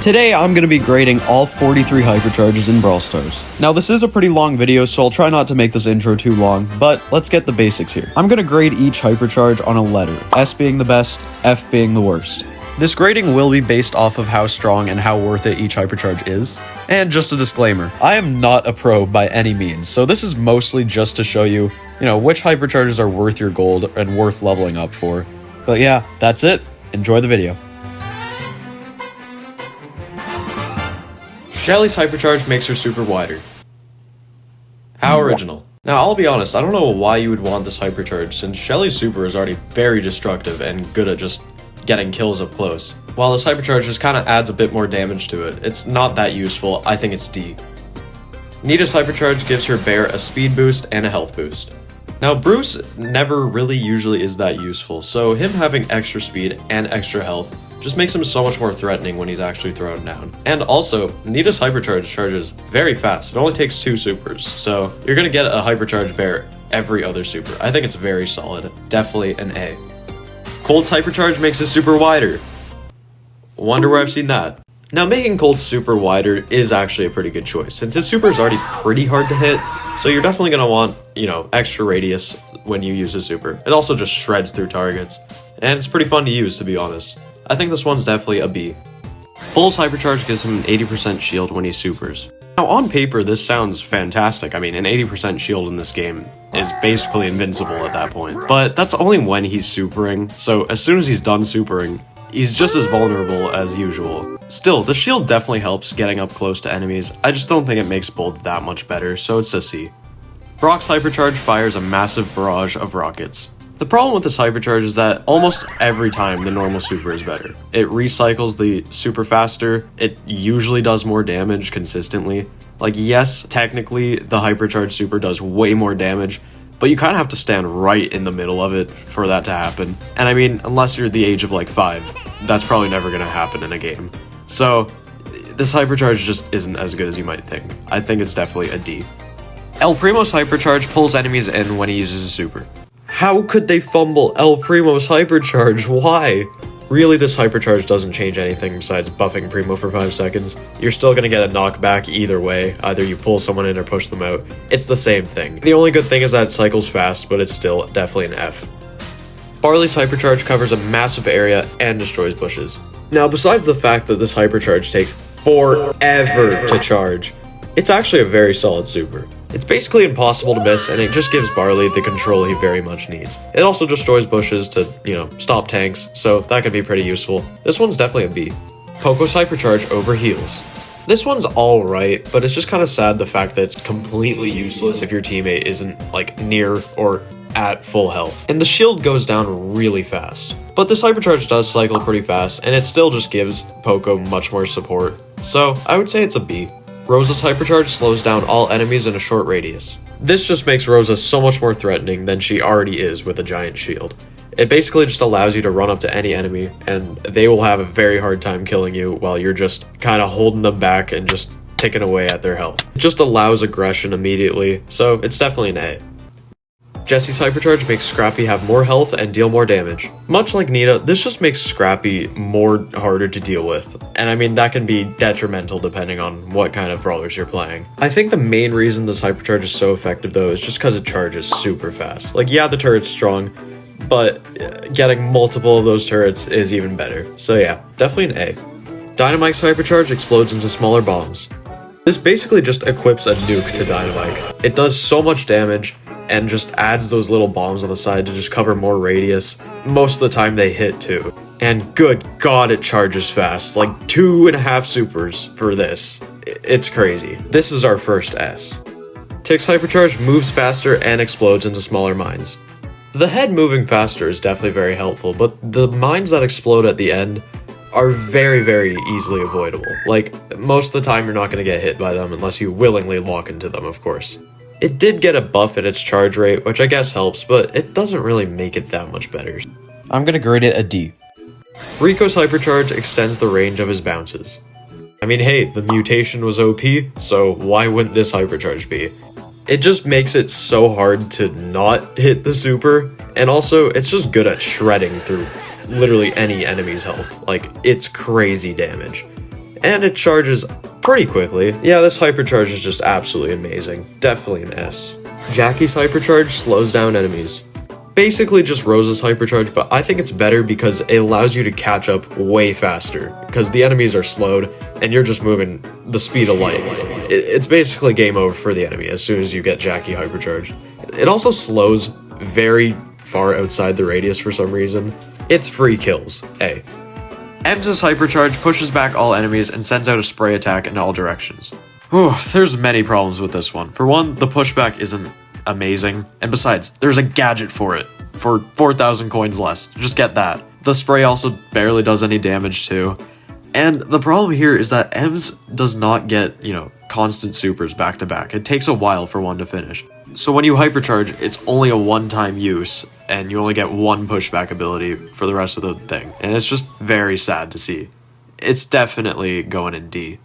Today, I'm going to be grading all 43 Hypercharges in Brawl Stars. Now, this is a pretty long video, so I'll try not to make this intro too long, but let's get the basics here. I'm going to grade each Hypercharge on a letter, S being the best, F being the worst. This grading will be based off of how strong and how worth it each Hypercharge is. And just a disclaimer, I am not a pro by any means, so this is mostly just to show you, which Hypercharges are worth your gold and worth leveling up for. But yeah, that's it. Enjoy the video. Shelly's Hypercharge makes her super wider. How original. Now, I'll be honest, I don't know why you would want this Hypercharge, since Shelly's super is already very destructive and good at just getting kills up close. While this Hypercharge just kinda adds a bit more damage to it, it's not that useful. I think it's D. Nita's Hypercharge gives her bear a speed boost and a health boost. Now, Bruce never really usually is that useful, so him having extra speed and extra health just makes him so much more threatening when he's actually thrown down. And also, Nita's Hypercharge charges very fast. It only takes 2 supers, so you're gonna get a Hypercharge bear every other super. I think it's very solid. Definitely an A. Colt's Hypercharge makes his super wider. Wonder where I've seen that. Now, making Colt's super wider is actually a pretty good choice, since his super is already pretty hard to hit, so you're definitely gonna want, extra radius when you use his super. It also just shreds through targets, and it's pretty fun to use, to be honest. I think this one's definitely a B. Bull's Hypercharge gives him an 80% shield when he supers. Now, on paper, this sounds fantastic. I mean, an 80% shield in this game is basically invincible at that point. But that's only when he's supering, so as soon as he's done supering, he's just as vulnerable as usual. Still, the shield definitely helps getting up close to enemies. I just don't think it makes Bull that much better, so it's a C. Brock's Hypercharge fires a massive barrage of rockets. The problem with this Hypercharge is that almost every time the normal super is better. It recycles the super faster, it usually does more damage consistently. Like, yes, technically the Hypercharge super does way more damage, but you kind of have to stand right in the middle of it for that to happen. And I mean, unless you're the age of like 5, that's probably never going to happen in a game. So this Hypercharge just isn't as good as you might think. I think it's definitely a D. El Primo's Hypercharge pulls enemies in when he uses a super. How could they fumble El Primo's Hypercharge? Why? Really, this Hypercharge doesn't change anything besides buffing Primo for 5 seconds. You're still gonna get a knockback either way. Either you pull someone in or push them out. It's the same thing. The only good thing is that it cycles fast, but it's still definitely an F. Barley's Hypercharge covers a massive area and destroys bushes. Now, besides the fact that this Hypercharge takes forever to charge, it's actually a very solid super. It's basically impossible to miss, and it just gives Barley the control he very much needs. It also destroys bushes to, stop tanks, so that could be pretty useful. This one's definitely a B. Poco's Hypercharge over heals. This one's alright, but it's just kind of sad the fact that it's completely useless if your teammate isn't, near or at full health. And the shield goes down really fast. But this Hypercharge does cycle pretty fast, and it still just gives Poco much more support. So, I would say it's a B. Rosa's Hypercharge slows down all enemies in a short radius. This just makes Rosa so much more threatening than she already is with a giant shield. It basically just allows you to run up to any enemy, and they will have a very hard time killing you while you're just kind of holding them back and just ticking away at their health. It just allows aggression immediately, so it's definitely an A. Jesse's Hypercharge makes Scrappy have more health and deal more damage. Much like Nita, this just makes Scrappy more harder to deal with. And I mean, that can be detrimental depending on what kind of brawlers you're playing. I think the main reason this Hypercharge is so effective though is just because it charges super fast. Yeah, the turret's strong, but getting multiple of those turrets is even better. So yeah, definitely an A. Dynamite's Hypercharge explodes into smaller bombs. This basically just equips a nuke to Dynamite. It does so much damage, and just adds those little bombs on the side to just cover more radius. Most of the time they hit too. And good god, it charges fast. 2.5 supers for this. It's crazy. This is our first S. Tick's Hypercharge moves faster and explodes into smaller mines. The head moving faster is definitely very helpful, but the mines that explode at the end are very, very easily avoidable. Most of the time you're not going to get hit by them unless you willingly lock into them, of course. It did get a buff at its charge rate, which I guess helps, but it doesn't really make it that much better. I'm gonna grade it a D. Rico's Hypercharge extends the range of his bounces. I mean, hey, the mutation was OP, so why wouldn't this Hypercharge be? It just makes it so hard to not hit the super, and also, it's just good at shredding through literally any enemy's health. It's crazy damage. and it charges pretty quickly. Yeah, this Hypercharge is just absolutely amazing. Definitely an S. Jackie's Hypercharge slows down enemies. Basically just Rose's Hypercharge, but I think it's better because it allows you to catch up way faster, because the enemies are slowed, and you're just moving the speed of light. It's basically game over for the enemy as soon as you get Jackie Hypercharged. It also slows very far outside the radius for some reason. It's free kills, A. Em's Hypercharge pushes back all enemies and sends out a spray attack in all directions. Whew, there's many problems with this one. For one, the pushback isn't amazing, and besides, there's a gadget for it, for 4,000 coins less. Just get that. The spray also barely does any damage too. And the problem here is that Ems does not get, constant supers back to back. It takes a while for one to finish. So when you hypercharge, it's only a one-time use, and you only get one pushback ability for the rest of the thing. And it's just very sad to see. It's definitely going in D.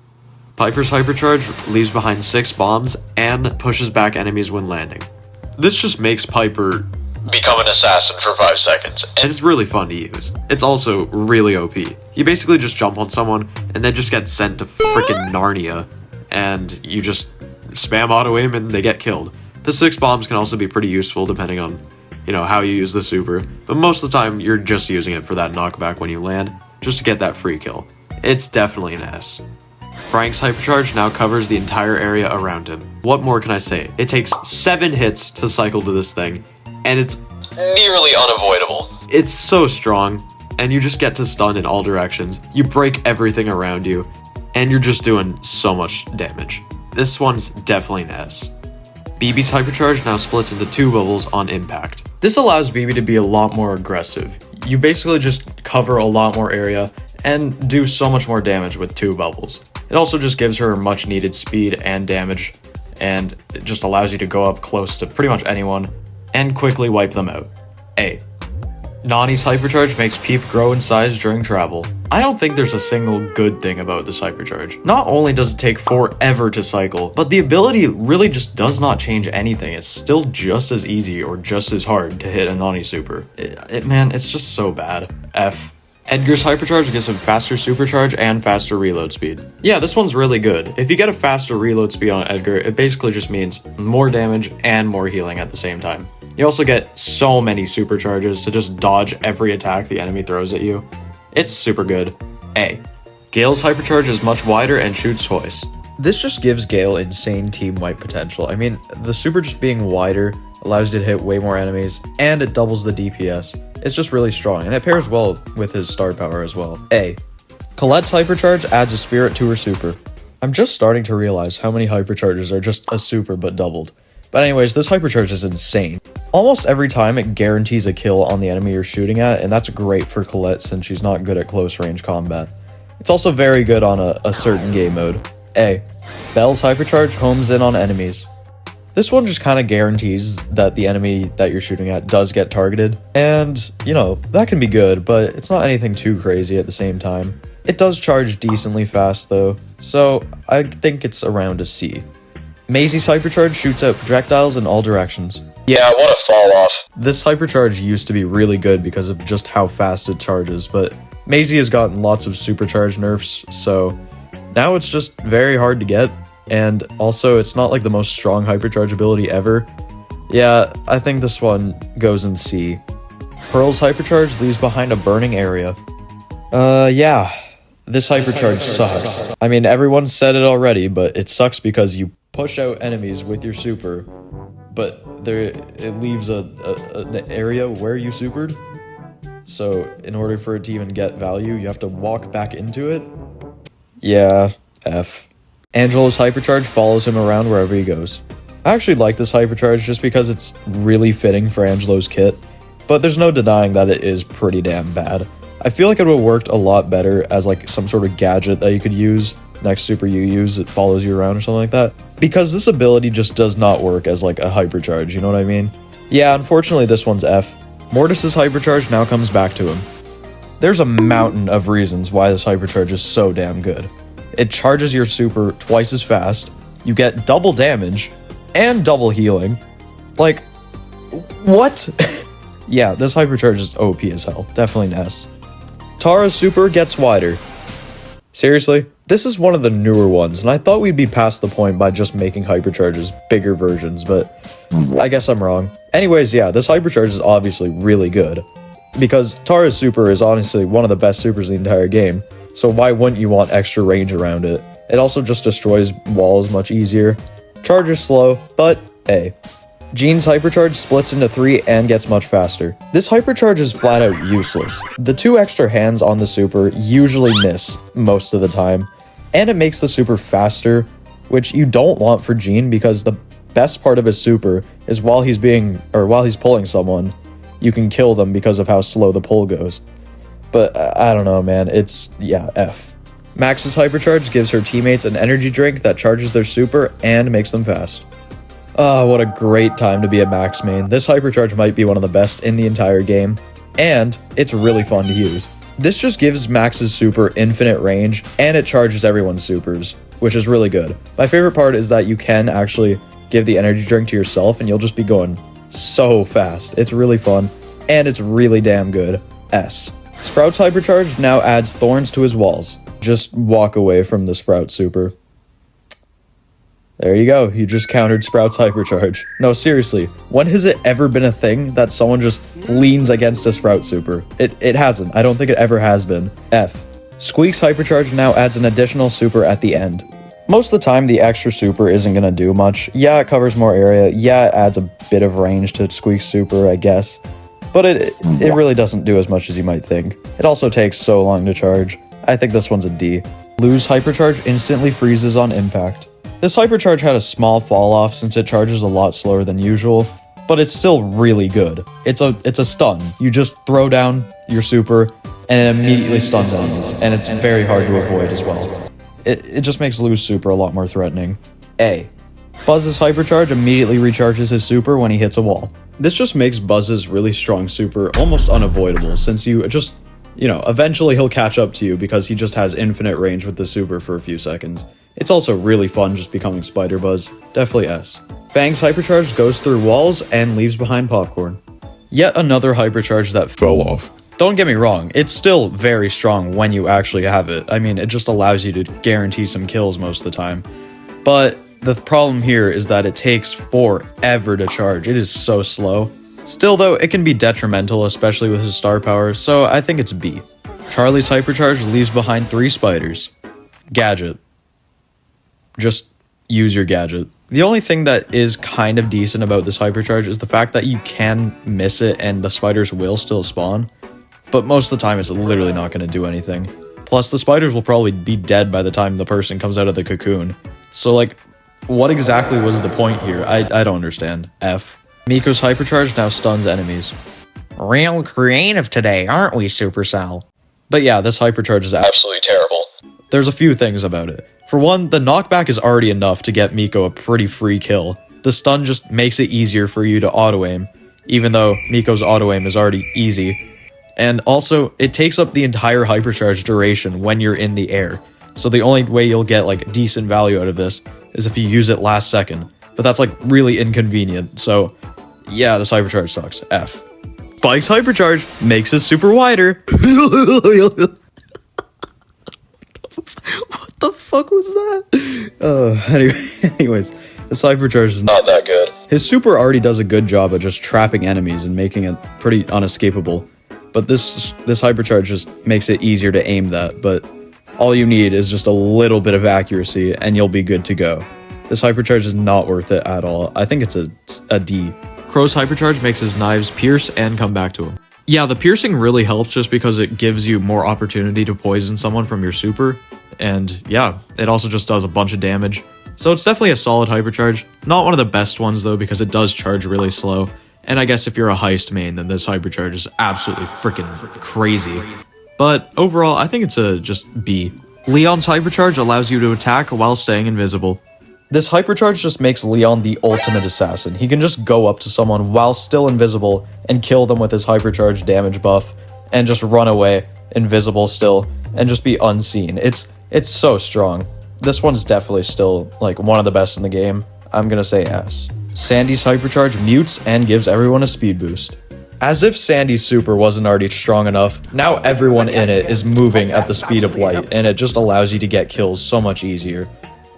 Piper's Hypercharge leaves behind 6 bombs and pushes back enemies when landing. This just makes Piper become an assassin for 5 seconds, and it's really fun to use. It's also really OP. You basically just jump on someone, and they just get sent to frickin' Narnia, and you just spam auto-aim and they get killed. The 6 bombs can also be pretty useful depending on, how you use the super, but most of the time you're just using it for that knockback when you land, just to get that free kill. It's definitely an S. Frank's Hypercharge now covers the entire area around him. What more can I say? It takes 7 hits to cycle to this thing, and it's nearly unavoidable. It's so strong, and you just get to stun in all directions. You break everything around you, and you're just doing so much damage. This one's definitely an S. BB's Hypercharge now splits into 2 bubbles on impact. This allows BB to be a lot more aggressive. You basically just cover a lot more area and do so much more damage with 2 bubbles. It also just gives her much needed speed and damage, and it just allows you to go up close to pretty much anyone and quickly wipe them out. A. Nani's Hypercharge makes Peep grow in size during travel. I don't think there's a single good thing about this Hypercharge. Not only does it take forever to cycle, but the ability really just does not change anything. It's still just as easy or just as hard to hit a Nani super. Man, it's just so bad. F. Edgar's Hypercharge gives him faster supercharge and faster reload speed. Yeah, this one's really good. If you get a faster reload speed on Edgar, it basically just means more damage and more healing at the same time. You also get so many supercharges to just dodge every attack the enemy throws at you. It's super good. A. Gale's Hypercharge is much wider and shoots twice. This just gives Gale insane team wipe potential. I mean, the super just being wider allows you to hit way more enemies, and it doubles the DPS. It's just really strong, and it pairs well with his star power as well. A. Colette's Hypercharge adds a spirit to her super. I'm just starting to realize how many Hypercharges are just a super but doubled. But anyways, this Hypercharge is insane. Almost every time it guarantees a kill on the enemy you're shooting at, and that's great for Colette since she's not good at close range combat. It's also very good on a certain game mode. A. Belle's Hypercharge homes in on enemies. This one just kind of guarantees that the enemy that you're shooting at does get targeted, and, that can be good, but it's not anything too crazy at the same time. It does charge decently fast though, so I think it's around a C. Maisy's Hypercharge shoots out projectiles in all directions. Yeah, what a fall off. This Hypercharge used to be really good because of just how fast it charges, but Maisy has gotten lots of supercharge nerfs, so now it's just very hard to get. And also, it's not like the most strong Hypercharge ability ever. Yeah, I think this one goes in C. Pearl's Hypercharge leaves behind a burning area. Yeah. This Hypercharge sucks. I mean, everyone said it already, but it sucks because you push out enemies with your super, but it leaves an area where you supered. So, in order for it to even get value, you have to walk back into it. Yeah, F. Angelo's Hypercharge follows him around wherever he goes. I actually like this Hypercharge just because it's really fitting for Angelo's kit, but there's no denying that it is pretty damn bad. I feel like it would have worked a lot better as like some sort of gadget that you could use next super you use, it follows you around or something like that, because this ability just does not work as like a Hypercharge, you know what I mean? Yeah, unfortunately this one's F. Mortis's Hypercharge now comes back to him. There's a mountain of reasons why this Hypercharge is so damn good. It charges your super twice as fast, you get double damage, and double healing. Like, what? Yeah, this Hypercharge is OP as hell. Definitely an S. Tara's super gets wider. Seriously? This is one of the newer ones, and I thought we'd be past the point by just making Hypercharges bigger versions, but I guess I'm wrong. Anyways, yeah, this Hypercharge is obviously really good, because Tara's super is honestly one of the best supers in the entire game, so why wouldn't you want extra range around it? It also just destroys walls much easier. Charge is slow, but A. Jinn's Hypercharge splits into 3 and gets much faster. This Hypercharge is flat out useless. The 2 extra hands on the super usually miss most of the time, and it makes the super faster, which you don't want for Jinn because the best part of his super is while he's pulling someone, you can kill them because of how slow the pull goes. But I don't know, man, yeah, F. Max's Hypercharge gives her teammates an energy drink that charges their super and makes them fast. Oh, what a great time to be a Max main. This Hypercharge might be one of the best in the entire game, and it's really fun to use. This just gives Max's super infinite range, and it charges everyone's supers, which is really good. My favorite part is that you can actually give the energy drink to yourself, and you'll just be going so fast. It's really fun, and it's really damn good. S. Sprout's Hypercharge now adds thorns to his walls. Just walk away from the Sprout super. There you go, you just countered Sprout's Hypercharge. No, seriously, when has it ever been a thing that someone just leans against a Sprout super? It hasn't. I don't think it ever has been. F. Squeak's Hypercharge now adds an additional super at the end. Most of the time, the extra super isn't gonna do much. Yeah, it covers more area. Yeah, it adds a bit of range to Squeak's super, I guess. But it really doesn't do as much as you might think. It also takes so long to charge. I think this one's a D. Lou's Hypercharge instantly freezes on impact. This Hypercharge had a small fall off since it charges a lot slower than usual, but it's still really good. It's a stun. You just throw down your super and it immediately stuns enemies, and it's very hard to avoid as well. It just makes Lou's super a lot more threatening. A. Buzz's Hypercharge immediately recharges his super when he hits a wall. This just makes Buzz's really strong super almost unavoidable, since eventually he'll catch up to you because he just has infinite range with the super for a few seconds. It's also really fun just becoming Spider Buzz. Definitely S. Fang's Hypercharge goes through walls and leaves behind popcorn. Yet another Hypercharge that fell off. Don't get me wrong, it's still very strong when you actually have it. I mean, it just allows you to guarantee some kills most of the time. But the problem here is that it takes forever to charge. It is so slow. Still though, it can be detrimental, especially with his star power, so I think it's B. Charlie's Hypercharge leaves behind 3 spiders. Gadget. Just use your gadget. The only thing that is kind of decent about this Hypercharge is the fact that you can miss it and the spiders will still spawn, but most of the time it's literally not going to do anything. Plus, the spiders will probably be dead by the time the person comes out of the cocoon. So, like, what exactly was the point here? I don't understand. F. Miko's Hypercharge now stuns enemies. Real creative today, aren't we, Supercell? But yeah, this Hypercharge is absolutely terrible. There's a few things about it. For one, the knockback is already enough to get Miko a pretty free kill. The stun just makes it easier for you to auto-aim, even though Miko's auto-aim is already easy. And also, it takes up the entire Hypercharge duration when you're in the air. So the only way you'll get like decent value out of this is if you use it last second. But that's like really inconvenient, so yeah, this Hypercharge sucks. F. Spike's Hypercharge makes his super wider. What the fuck was that? Anyways, this Hypercharge is not that good. His super already does a good job at just trapping enemies and making it pretty unescapable. But this Hypercharge just makes it easier to aim that, but all you need is just a little bit of accuracy and you'll be good to go. This Hypercharge is not worth it at all. I think it's a D. Crow's Hypercharge makes his knives pierce and come back to him. Yeah, the piercing really helps just because it gives you more opportunity to poison someone from your super, and yeah, it also just does a bunch of damage. So it's definitely a solid Hypercharge. Not one of the best ones though, because it does charge really slow, and I guess if you're a heist main, then this Hypercharge is absolutely freaking crazy. But overall, I think it's a just B. Leon's Hypercharge allows you to attack while staying invisible. This Hypercharge just makes Leon the ultimate assassin. He can just go up to someone while still invisible and kill them with his Hypercharge damage buff and just run away, invisible still, and just be unseen. It's so strong. This one's definitely still like one of the best in the game. I'm gonna say S. Sandy's Hypercharge mutes and gives everyone a speed boost. As if Sandy's super wasn't already strong enough, now everyone in it is moving at the speed of light, and it just allows you to get kills so much easier.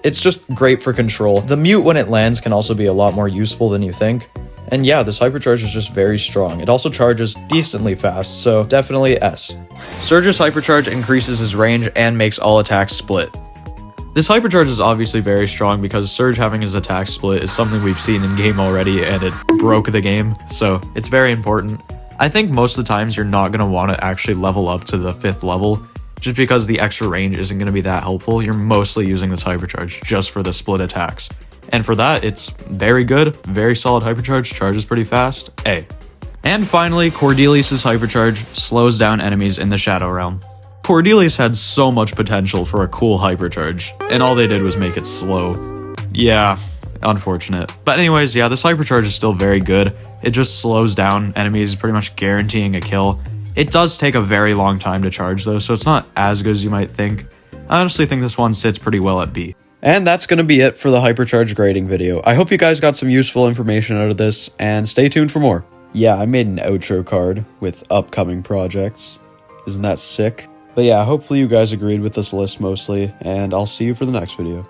It's just great for control. The mute when it lands can also be a lot more useful than you think. And yeah, this Hypercharge is just very strong. It also charges decently fast, so definitely S. Surge's Hypercharge increases his range and makes all attacks split. This Hypercharge is obviously very strong because Surge having his attack split is something we've seen in game already and it broke the game, so it's very important. I think most of the times you're not going to want to actually level up to the 5th level, just because the extra range isn't going to be that helpful. You're mostly using this Hypercharge just for the split attacks. And for that, it's very good, very solid Hypercharge, charges pretty fast, A. And finally, Cordelius' Hypercharge slows down enemies in the Shadow Realm. Cordelius had so much potential for a cool Hypercharge, and all they did was make it slow. Yeah, unfortunate. But anyways, yeah, this Hypercharge is still very good. It just slows down enemies, pretty much guaranteeing a kill. It does take a very long time to charge though, so it's not as good as you might think. I honestly think this one sits pretty well at B. And that's going to be it for the Hypercharge grading video. I hope you guys got some useful information out of this, and stay tuned for more. Yeah, I made an outro card with upcoming projects. Isn't that sick? But yeah, hopefully you guys agreed with this list mostly, and I'll see you for the next video.